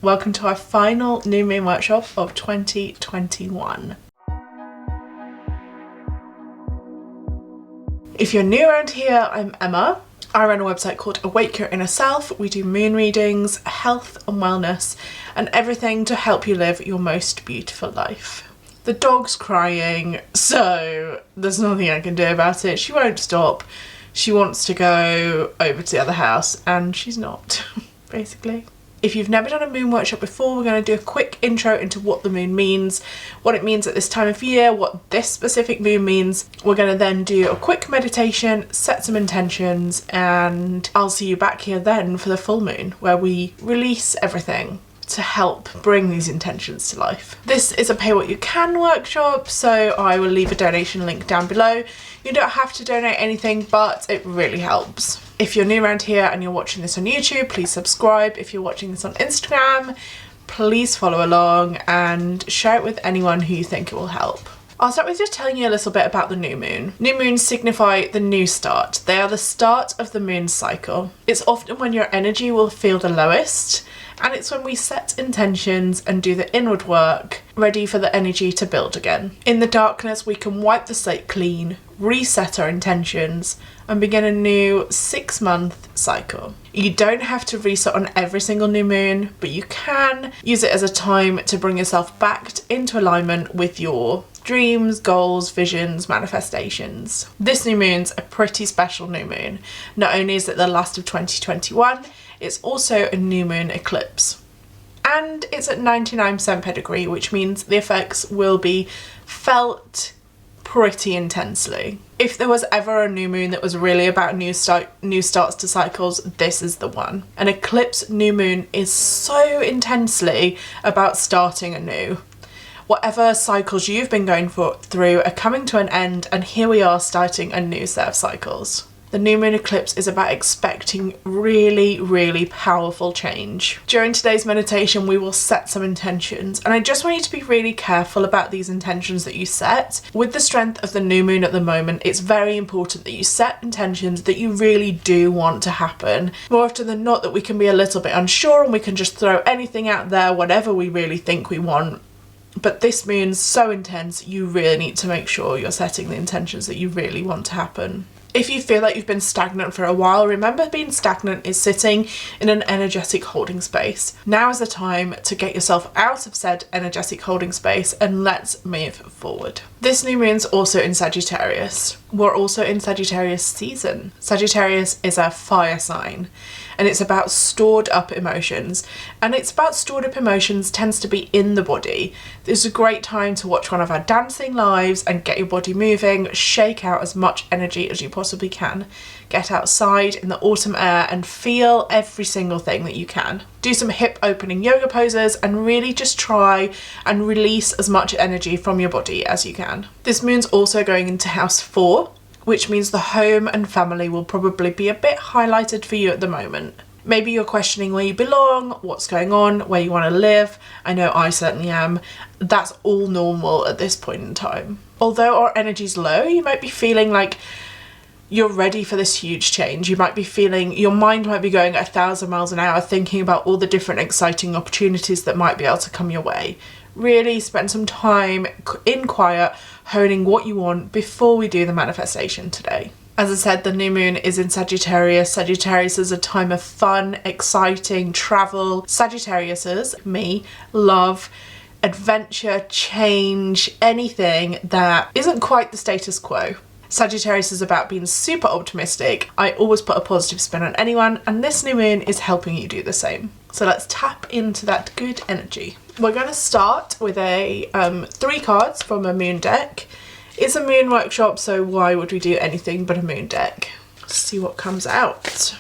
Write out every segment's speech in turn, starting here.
Welcome to our final new moon workshop of 2021. If you're new around here, I'm Emma. I run a website called Awake Your Inner Self. We do moon readings, health and wellness, and everything to help you live your most beautiful life. The dog's crying, so there's nothing I can do about it. She won't stop. She wants to go over to the other house, and she's not, basically. If you've never done a moon workshop before, we're going to do a quick intro into what the moon means, what it means at this time of year, what this specific moon means. We're going to then do a quick meditation, set some intentions, and I'll see you back here then for the full moon, where we release everything to help bring these intentions to life. This is a pay what you can workshop, so I will leave a donation link down below. You don't have to donate anything, but it really helps. If you're new around here and you're watching this on YouTube, please subscribe. If you're watching this on Instagram, please follow along and share it with anyone who you think it will help. I'll start with just telling you a little bit about the new moon. New moons signify the new start. They are the start of the moon cycle. It's often when your energy will feel the lowest, and it's when we set intentions and do the inward work, ready for the energy to build again. In the darkness, we can wipe the slate clean, reset our intentions, and begin a new 6-month cycle. You don't have to reset on every single new moon, but you can use it as a time to bring yourself back into alignment with your dreams, goals, visions, manifestations. This new moon's a pretty special new moon. Not only is it the last of 2021, it's also a new moon eclipse. And it's at 99% pedigree, which means the effects will be felt pretty intensely. If there was ever a new moon that was really about new starts to cycles, this is the one. An eclipse new moon is so intensely about starting anew. Whatever cycles you've been going through are coming to an end, and here we are starting a new set of cycles. The new moon eclipse is about expecting really, really powerful change. During today's meditation, we will set some intentions, and I just want you to be really careful about these intentions that you set. With the strength of the new moon at the moment, it's very important that you set intentions that you really do want to happen. More often than not, that we can be a little bit unsure and we can just throw anything out there, whatever we really think we want. But this moon's so intense, you really need to make sure you're setting the intentions that you really want to happen. If you feel like you've been stagnant for a while, remember being stagnant is sitting in an energetic holding space. Now is the time to get yourself out of said energetic holding space and let's move forward. This new moon's also in Sagittarius. We're also in Sagittarius season. Sagittarius is a fire sign, and it's about stored up emotions. And it's about stored up emotions tends to be in the body. This is a great time to watch one of our dancing lives and get your body moving, shake out as much energy as you possibly can. Get outside in the autumn air and feel every single thing that you can. Do some hip opening yoga poses and really just try and release as much energy from your body as you can. This moon's also going into house 4, which means the home and family will probably be a bit highlighted for you at the moment. Maybe you're questioning where you belong, what's going on, where you want to live. I know I certainly am. That's all normal at this point in time. Although our energy's low, you might be feeling like you're ready for this huge change. You might be feeling, your mind might be going at 1,000 miles an hour thinking about all the different exciting opportunities that might be able to come your way. Really spend some time in quiet honing what you want before we do the manifestation today. As I said, the new moon is in Sagittarius. Sagittarius is a time of fun, exciting, travel. Sagittariuses, me, love adventure, change, anything that isn't quite the status quo. Sagittarius is about being super optimistic. I always put a positive spin on anyone, and this new moon is helping you do the same. So let's tap into that good energy. We're going to start with a 3 cards from a moon deck. It's a moon workshop, so why would we do anything but a moon deck? Let's see what comes out.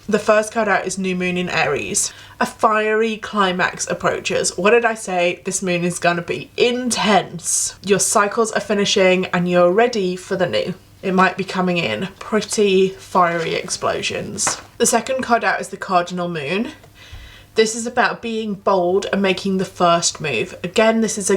The first card out is New Moon in Aries. A fiery climax approaches. What did I say? This moon is going to be intense. Your cycles are finishing and you're ready for the new. It might be coming in pretty fiery explosions. The second card out is the Cardinal Moon. This is about being bold and making the first move. Again, this is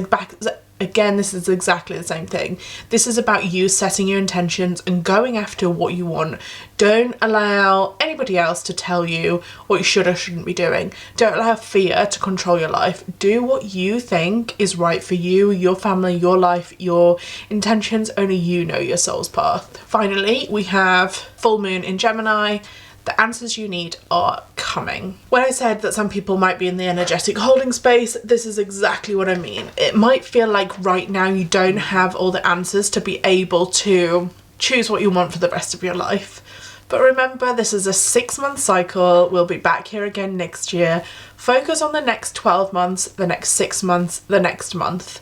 Again, this is exactly the same thing. This is about you setting your intentions and going after what you want. Don't allow anybody else to tell you what you should or shouldn't be doing. Don't allow fear to control your life. Do what you think is right for you, your family, your life, your intentions. Only you know your soul's path. Finally, we have full moon in Gemini. The answers you need are coming. When I said that some people might be in the energetic holding space, this is exactly what I mean. It might feel like right now you don't have all the answers to be able to choose what you want for the rest of your life. But remember, this is a 6-month cycle. We'll be back here again next year. Focus on the next 12 months, the next 6 months, the next month,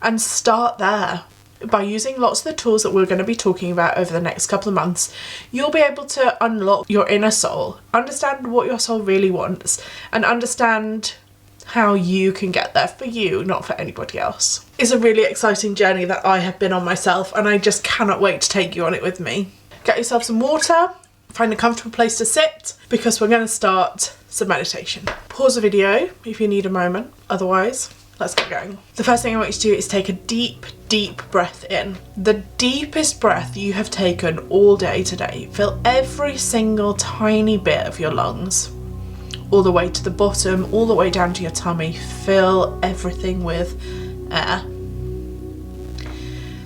and start there. By using lots of the tools that we're going to be talking about over the next couple of months, you'll be able to unlock your inner soul, understand what your soul really wants, and understand how you can get there for you, not for anybody else. It's a really exciting journey that I have been on myself, and I just cannot wait to take you on it with me. Get yourself some water, find a comfortable place to sit, because we're going to start some meditation. Pause the video if you need a moment, otherwise let's get going. The first thing I want you to do is take a deep, deep breath in. The deepest breath you have taken all day today. Fill every single tiny bit of your lungs, all the way to the bottom, all the way down to your tummy. Fill everything with air.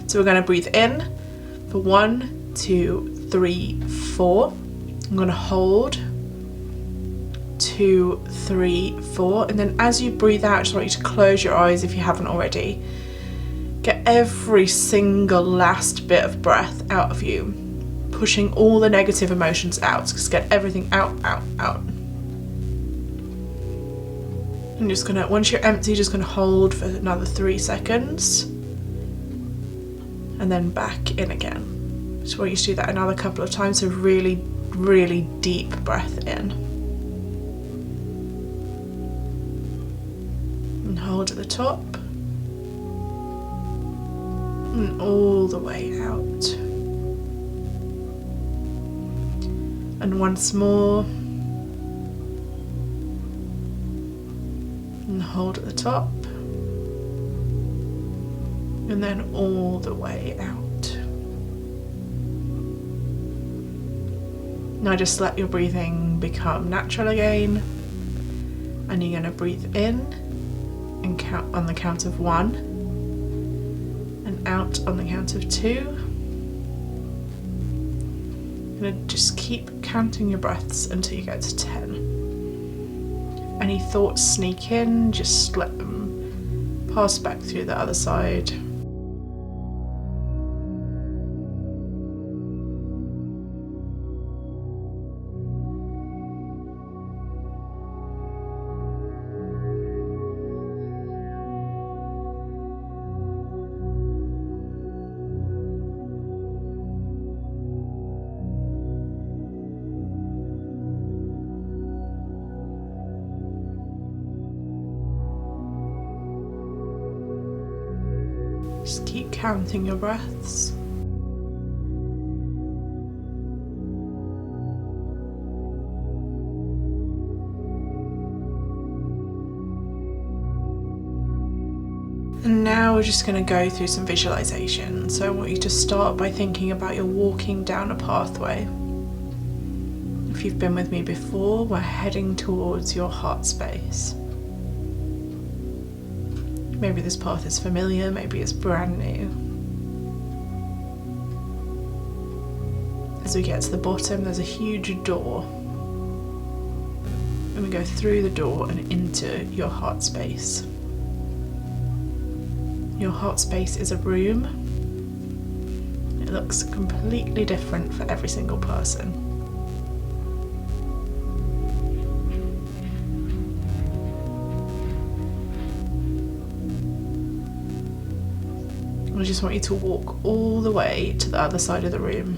So we're going to breathe in for 1, 2, 3, 4. I'm going to hold 2, 3, 4, and then as you breathe out, I just want you to close your eyes if you haven't already. Get every single last bit of breath out of you, pushing all the negative emotions out. Just get everything out, out, out. And just gonna, once you're empty, just gonna hold for another 3 seconds, and then back in again. Just want you to do that another couple of times. So really, really deep breath in. And hold at the top and all the way out, and once more, and hold at the top, and then all the way out. Now just let your breathing become natural again, and you're going to breathe in and count on the count of 1, and out on the count of 2. And just keep counting your breaths until you get to 10. Any thoughts sneak in, just let them pass back through the other side. Just keep counting your breaths. And now we're just going to go through some visualization. So I want you to start by thinking about you're walking down a pathway. If you've been with me before, we're heading towards your heart space. Maybe this path is familiar, maybe it's brand new. As we get to the bottom, there's a huge door. And we go through the door and into your heart space. Your heart space is a room. It looks completely different for every single person. I just want you to walk all the way to the other side of the room,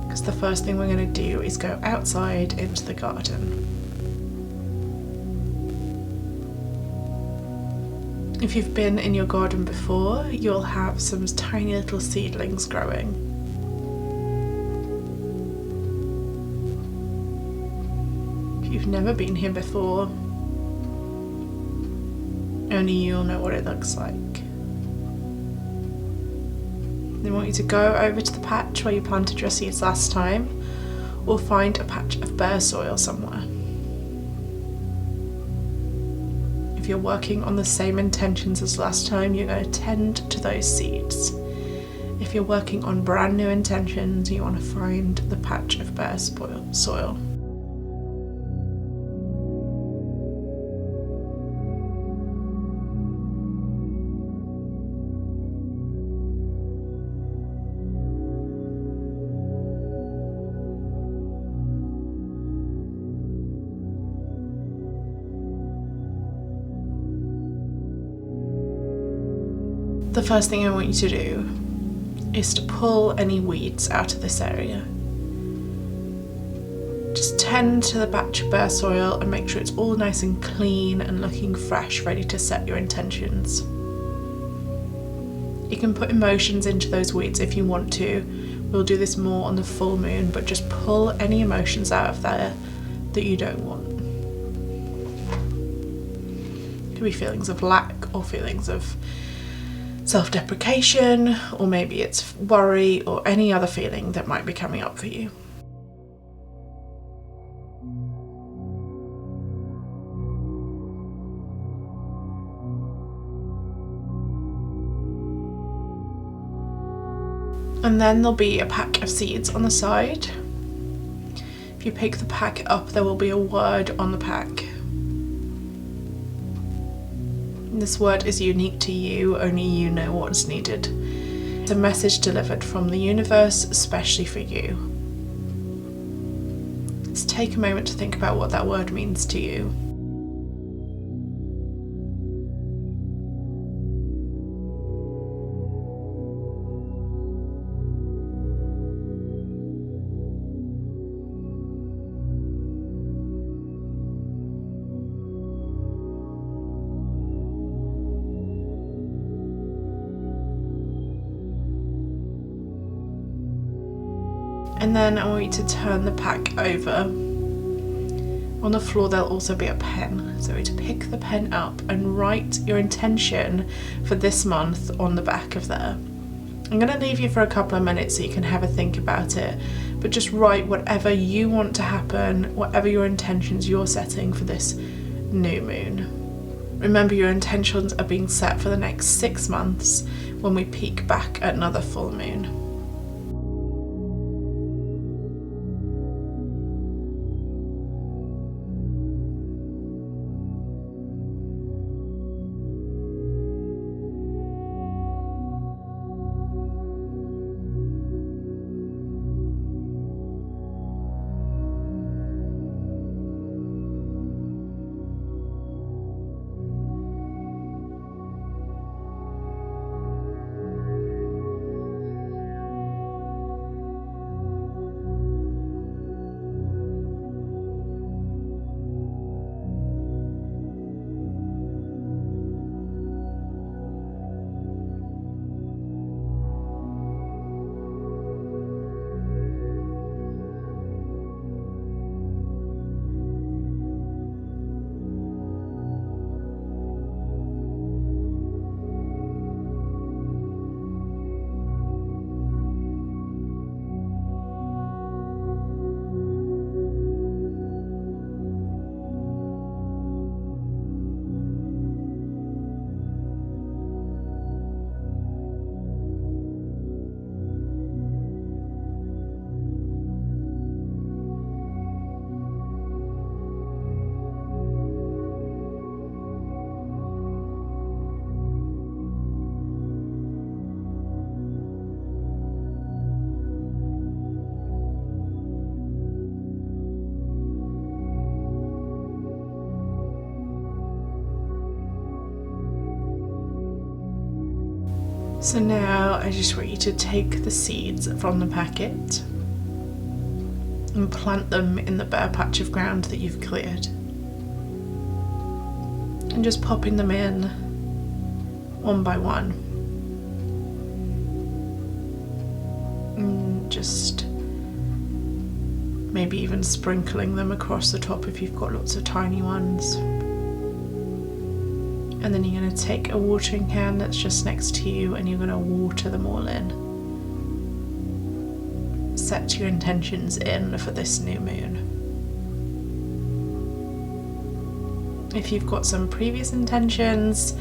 because the first thing we're going to do is go outside into the garden. If you've been in your garden before, you'll have some tiny little seedlings growing. If you've never been here before, Only you'll know what it looks like. They want you to go over to the patch where you planted your seeds last time, or find a patch of bare soil somewhere. If you're working on the same intentions as last time, you're going to tend to those seeds. If you're working on brand new intentions, you want to find the patch of bare soil. The first thing I want you to do is to pull any weeds out of this area. Just tend to the patch of bare soil and make sure it's all nice and clean and looking fresh, ready to set your intentions. You can put emotions into those weeds if you want to. We'll do this more on the full moon, but just pull any emotions out of there that you don't want. It could be feelings of lack or feelings of self-deprecation, or maybe it's worry or any other feeling that might be coming up for you. And then there'll be a pack of seeds on the side. If you pick the pack up, there will be a word on the pack. This word is unique to you, only you know what's needed. It's a message delivered from the universe, especially for you. Let's take a moment to think about what that word means to you. And then I want you to turn the pack over. On the floor there'll also be a pen, so to pick the pen up and write your intention for this month on the back of there. I'm going to leave you for a couple of minutes so you can have a think about it, but just write whatever you want to happen, whatever your intentions you're setting for this new moon. Remember, your intentions are being set for the next 6 months when we peek back at another full moon. So now I just want you to take the seeds from the packet and plant them in the bare patch of ground that you've cleared. And just popping them in one by one. And just maybe even sprinkling them across the top if you've got lots of tiny ones. And then you're going to take a watering can that's just next to you and you're going to water them all in. Set your intentions in for this new moon. If you've got some previous intentions,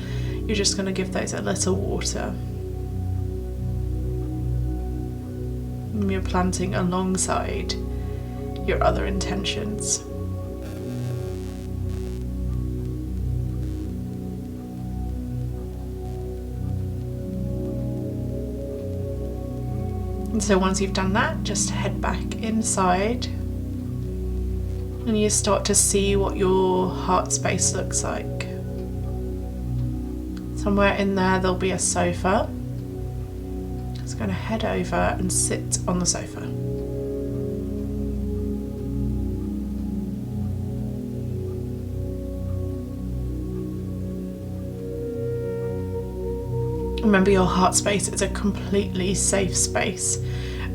you're just going to give those a little water. And you're planting alongside your other intentions. And so once you've done that, just head back inside and you start to see what your heart space looks like. Somewhere in there there'll be a sofa. Just going to head over and sit on the sofa. Remember, your heart space is a completely safe space.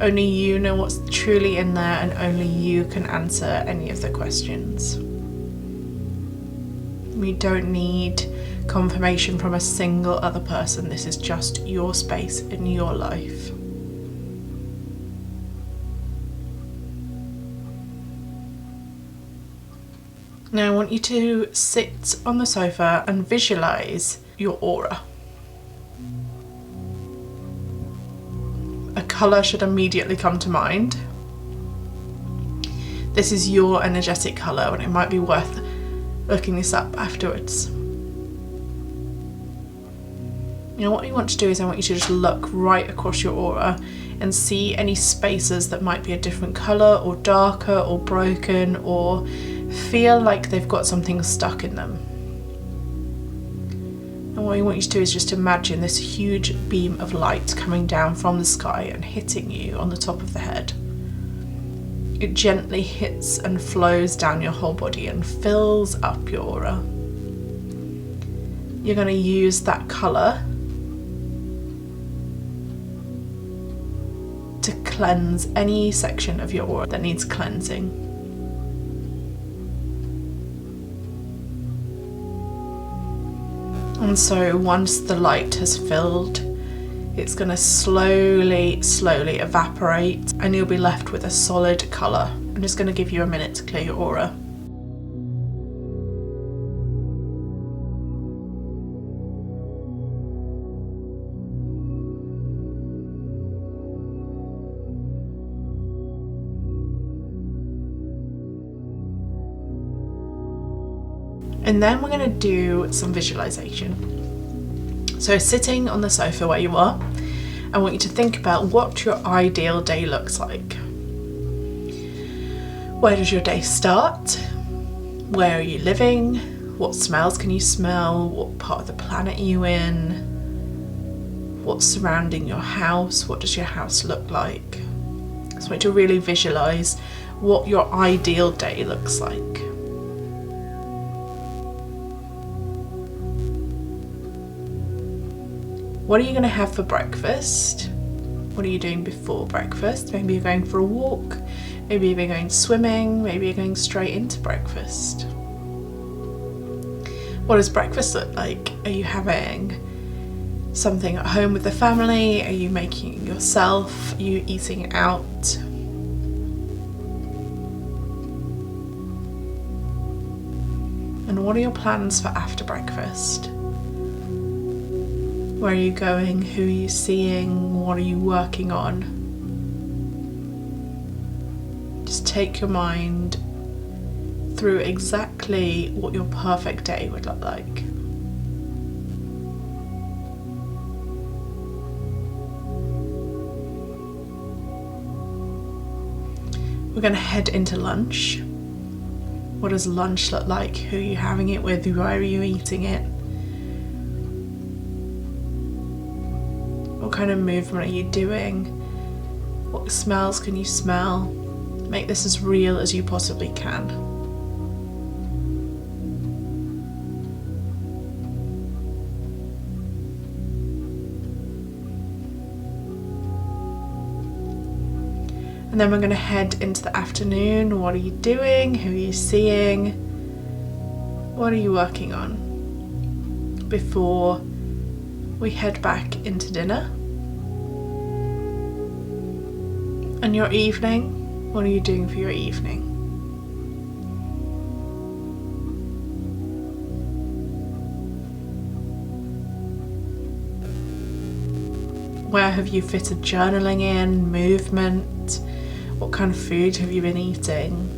Only you know what's truly in there and only you can answer any of the questions. We don't need confirmation from a single other person. This is just your space in your life. Now I want you to sit on the sofa and visualize your aura. A colour should immediately come to mind. This is your energetic colour, and it might be worth looking this up afterwards. Now what you want to do is I want you to just look right across your aura and see any spaces that might be a different colour or darker or broken or feel like they've got something stuck in them. And what I want you to do is just imagine this huge beam of light coming down from the sky and hitting you on the top of the head. It gently hits and flows down your whole body and fills up your aura. You're going to use that colour to cleanse any section of your aura that needs cleansing. And so once the light has filled, it's going to slowly evaporate and you'll be left with a solid colour. I'm just going to give you a minute to clear your aura. And then we're going to do some visualization. So sitting on the sofa where you are, I want you to think about what your ideal day looks like. Where does your day start? Where are you living? What smells can you smell? What part of the planet are you in? What's surrounding your house? What does your house look like? So I want you to really visualize what your ideal day looks like. What are you going to have for breakfast? What are you doing before breakfast? Maybe you're going for a walk, maybe you're going swimming, maybe you're going straight into breakfast. What does breakfast look like? Are you having something at home with the family? Are you making it yourself? Are you eating out? And what are your plans for after breakfast? Where are you going? Who are you seeing? What are you working on? Just take your mind through exactly what your perfect day would look like. We're going to head into lunch. What does lunch look like? Who are you having it with? Where are you eating it? What kind of movement are you doing? What smells can you smell? Make this as real as you possibly can. And then we're going to head into the afternoon. What are you doing? Who are you seeing? What are you working on? before we head back into dinner. And your evening, what are you doing for your evening? Where have you fitted journaling in, movement? What kind of food have you been eating?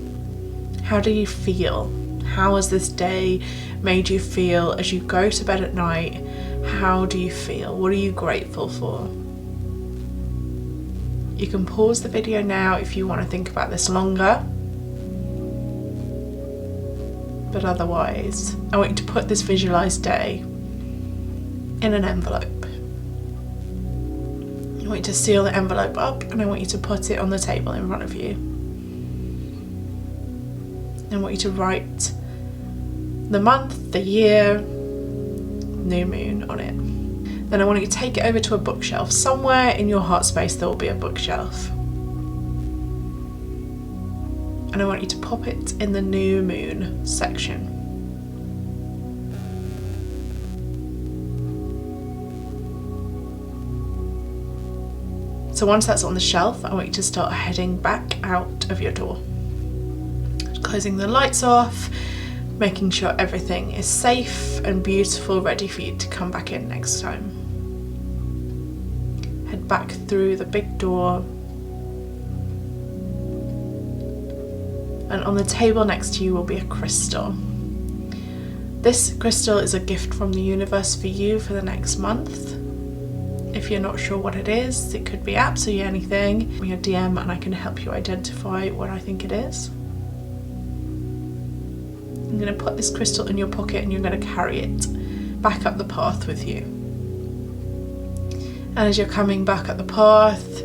How do you feel? How has this day made you feel as you go to bed at night? How do you feel? What are you grateful for? You can pause the video now if you want to think about this longer. But otherwise, I want you to put this visualized day in an envelope. I want you to seal the envelope up and I want you to put it on the table in front of you. I want you to write the month, the year, new moon on it. Then I want you to take it over to a bookshelf. Somewhere in your heart space there will be a bookshelf. And I want you to pop it in the new moon section. So once that's on the shelf, I want you to start heading back out of your door. Closing the lights off, making sure everything is safe and beautiful, ready for you to come back in next time. Head back through the big door. And on the table next to you will be a crystal. This crystal is a gift from the universe for you for the next month. If you're not sure what it is, it could be absolutely anything. Give me a DM and I can help you identify what I think it is. I'm going to put this crystal in your pocket and you're going to carry it back up the path with you. And as you're coming back up the path,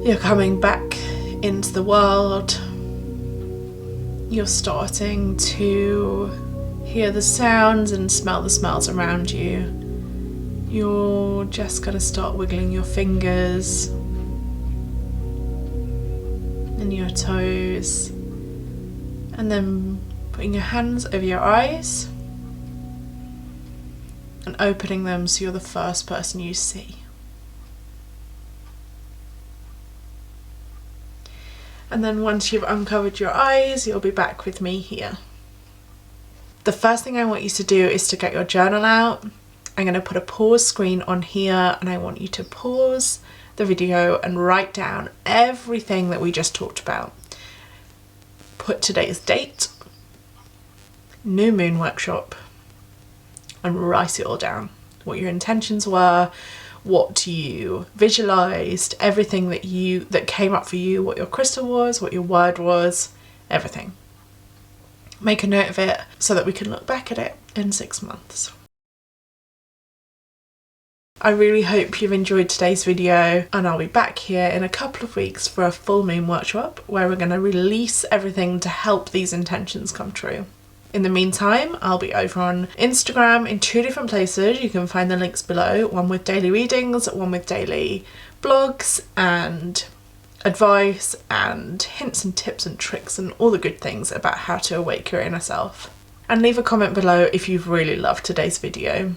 you're coming back into the world. You're starting to hear the sounds and smell the smells around you. You're just going to start wiggling your fingers and your toes, and then putting your hands over your eyes and opening them so you're the first person you see. And then once you've uncovered your eyes, you'll be back with me here. The first thing I want you to do is to get your journal out. I'm going to put a pause screen on here and I want you to pause the video and write down everything that we just talked about. Put today's date, new moon workshop, and write it all down. What your intentions were, what you visualized, everything that came up for you, what your crystal was, what your word was, everything. Make a note of it so that we can look back at it in 6 months. I really hope you've enjoyed today's video, and I'll be back here in a couple of weeks for a full moon workshop where we're going to release everything to help these intentions come true. In the meantime, I'll be over on Instagram in 2 different places. You can find the links below, one with daily readings, one with daily blogs and advice and hints and tips and tricks and all the good things about how to awake your inner self. And leave a comment below if you've really loved today's video.